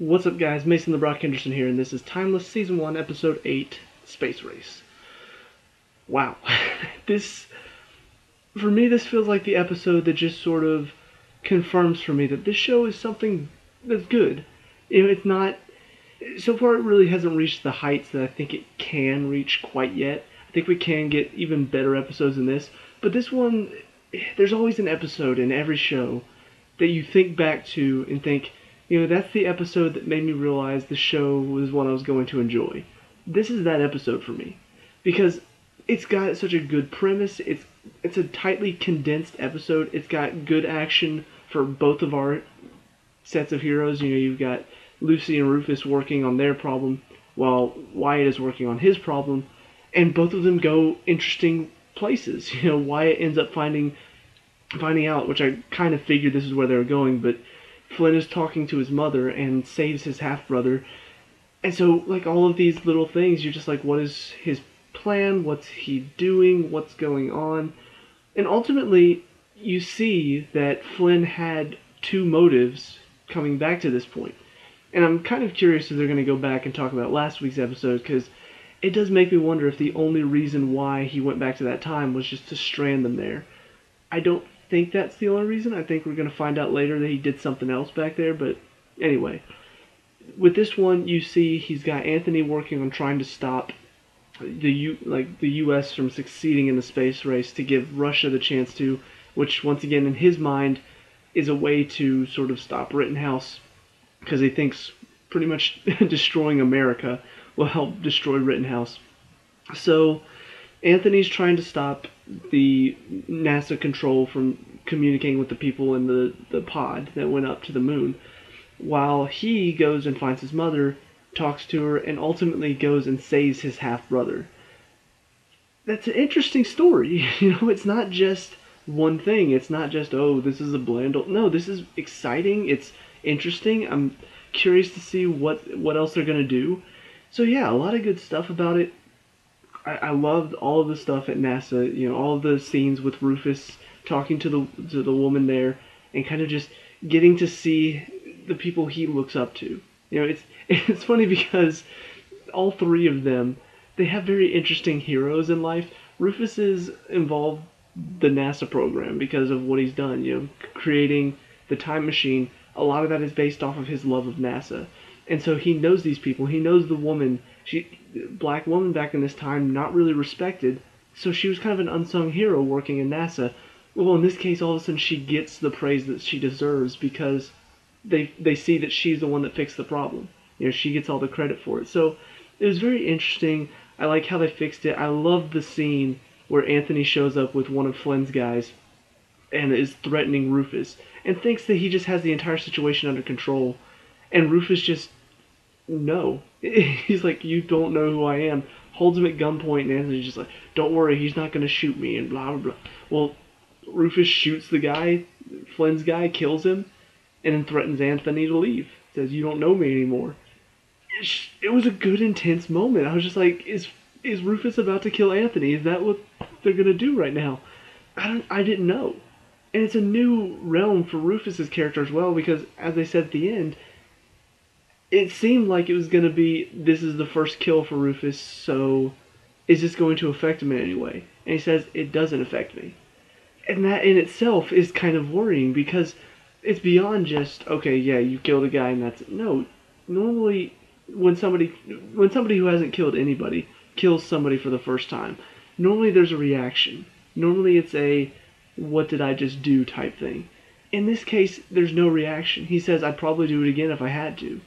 What's up, guys? Mason the Brock Henderson here, and this is Timeless Season 1, Episode 8, Space Race. Wow. this, for me, this feels like the episode that just sort of confirms for me that this show is something that's good. It's not, so far it really hasn't reached the heights that I think it can reach quite yet. I think we can get even better episodes than this, but this one, there's always an episode in every show that you think back to and think, that's the episode that made me realize the show was one I was going to enjoy. This is that episode for me. Because it's got such a good premise, it's a tightly condensed episode, it's got good action for both of our sets of heroes. You've got Lucy and Rufus working on their problem, while Wyatt is working on his problem, and both of them go interesting places. Wyatt ends up finding out, which I kind of figured this is where they were going, but Flynn is talking to his mother and saves his half-brother. And so, all of these little things, you're just like, what is his plan? What's he doing? What's going on? And ultimately, you see that Flynn had two motives coming back to this point. And I'm kind of curious if they're going to go back and talk about last week's episode, because it does make me wonder if the only reason why he went back to that time was just to strand them there. I don't think that's the only reason. I think we're going to find out later that he did something else back there, but anyway. With this one, you see he's got Anthony working on trying to stop the U.S. from succeeding in the space race to give Russia the chance to, which once again in his mind is a way to sort of stop Rittenhouse, because he thinks pretty much destroying America will help destroy Rittenhouse. So Anthony's trying to stop the NASA control from communicating with the people in the pod that went up to the moon, while he goes and finds his mother, talks to her, and ultimately goes and saves his half-brother. That's an interesting story. It's not just one thing. It's not just, oh, this is a bland... No, this is exciting. It's interesting. I'm curious to see what else they're going to do. So yeah, a lot of good stuff about it. I loved all of the stuff at NASA, all of the scenes with Rufus talking to the woman there, and kind of just getting to see the people he looks up to. It's funny because all three of them, they have very interesting heroes in life. Rufus is involved the NASA program because of what he's done, creating the time machine. A lot of that is based off of his love of NASA. And so he knows these people. He knows the woman, black woman back in this time, not really respected. So she was kind of an unsung hero working in NASA. Well, in this case, all of a sudden she gets the praise that she deserves because they see that she's the one that fixed the problem. She gets all the credit for it. So it was very interesting. I like how they fixed it. I love the scene where Anthony shows up with one of Flynn's guys and is threatening Rufus and thinks that he just has the entire situation under control. And Rufus just, no. He's like, you don't know who I am. Holds him at gunpoint, and Anthony's just like, don't worry, he's not going to shoot me, and blah, blah, blah. Well, Rufus shoots the guy, Flynn's guy, kills him, and then threatens Anthony to leave. Says, you don't know me anymore. It was a good, intense moment. I was just like, is Rufus about to kill Anthony? Is that what they're going to do right now? I didn't know. And it's a new realm for Rufus's character as well, because, as they said at the end, it seemed like it was going to be, this is the first kill for Rufus, so is this going to affect him in any way? And he says, it doesn't affect me. And that in itself is kind of worrying, because it's beyond just, okay, yeah, you killed a guy and that's it. No, normally when somebody who hasn't killed anybody kills somebody for the first time, normally there's a reaction. Normally it's a, what did I just do type thing. In this case, there's no reaction. He says, I'd probably do it again if I had to.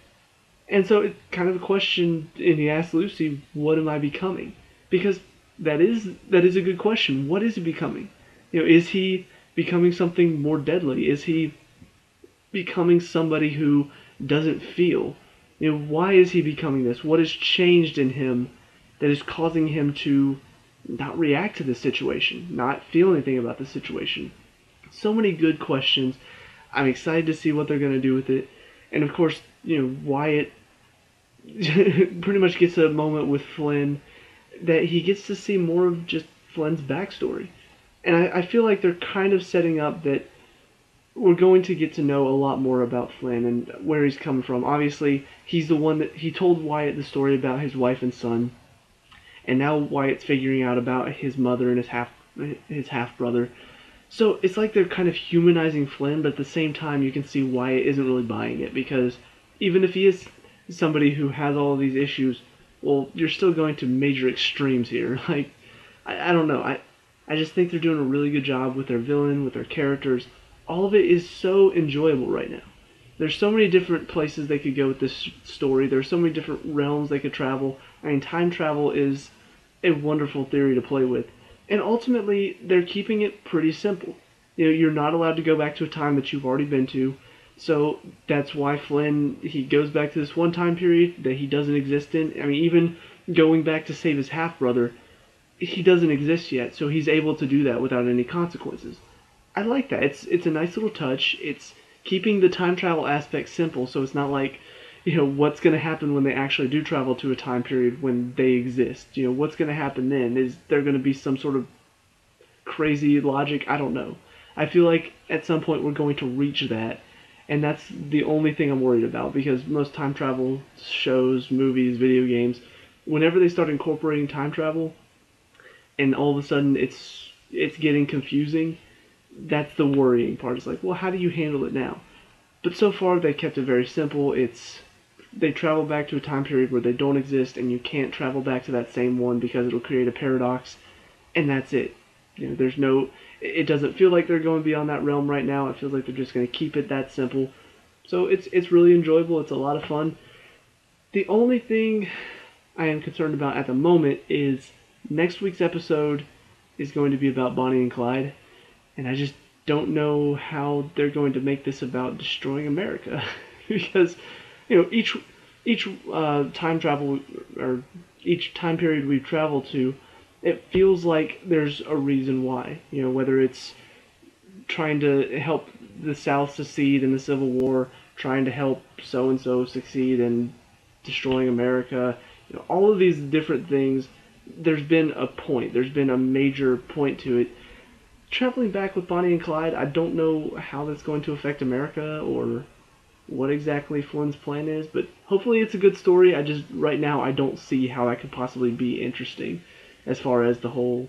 And so it's kind of a question, and he asks Lucy, what am I becoming? Because that is a good question. What is he becoming? Is he becoming something more deadly? Is he becoming somebody who doesn't feel? Why is he becoming this? What has changed in him that is causing him to not react to this situation, not feel anything about the situation? So many good questions. I'm excited to see what they're going to do with it. And of course, Wyatt pretty much gets a moment with Flynn that he gets to see more of just Flynn's backstory. And I feel like they're kind of setting up that we're going to get to know a lot more about Flynn and where he's coming from. Obviously, he's the one that he told Wyatt the story about his wife and son, and now Wyatt's figuring out about his mother and his half brother. So it's like they're kind of humanizing Flynn, but at the same time, you can see Wyatt isn't really buying it because even if he is somebody who has all of these issues, well, you're still going to major extremes here. Like, I don't know. I just think they're doing a really good job with their villain, with their characters. All of it is so enjoyable right now. There's so many different places they could go with this story. There's so many different realms they could travel. I mean, time travel is a wonderful theory to play with. And ultimately, they're keeping it pretty simple. You know, you're not allowed to go back to a time that you've already been to. So that's why Flynn, he goes back to this one time period that he doesn't exist in. I mean, even going back to save his half-brother, he doesn't exist yet, so he's able to do that without any consequences. I like that. It's a nice little touch. It's keeping the time travel aspect simple, so it's not like, you know, what's going to happen when they actually do travel to a time period when they exist. You know, what's going to happen then? Is there going to be some sort of crazy logic? I don't know. I feel like at some point we're going to reach that, and that's the only thing I'm worried about, because most time travel shows, movies, video games, whenever they start incorporating time travel, and all of a sudden it's getting confusing, that's the worrying part. It's like, well, how do you handle it now? But so far they kept it very simple. They travel back to a time period where they don't exist, and you can't travel back to that same one because it'll create a paradox, and that's it. You know, there's no. It doesn't feel like they're going beyond that realm right now. It feels like they're just going to keep it that simple. So it's really enjoyable. It's a lot of fun. The only thing I am concerned about at the moment is next week's episode is going to be about Bonnie and Clyde, and I just don't know how they're going to make this about destroying America, because you know each time travel or each time period we travel to, it feels like there's a reason why. You know, whether it's trying to help the South succeed in the Civil War, trying to help so and so succeed in destroying America. You know, all of these different things. There's been a point. There's been a major point to it. Traveling back with Bonnie and Clyde, I don't know how that's going to affect America or what exactly Flynn's plan is, but hopefully it's a good story. Right now, I don't see how that could possibly be interesting as far as the whole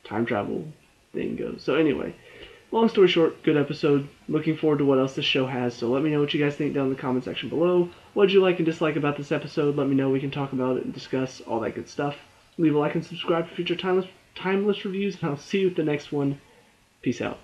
time travel thing goes. So anyway, long story short, good episode. Looking forward to what else this show has, so let me know what you guys think down in the comment section below. What did you like and dislike about this episode? Let me know. We can talk about it and discuss all that good stuff. Leave a like and subscribe for future timeless reviews, and I'll see you at the next one. Peace out.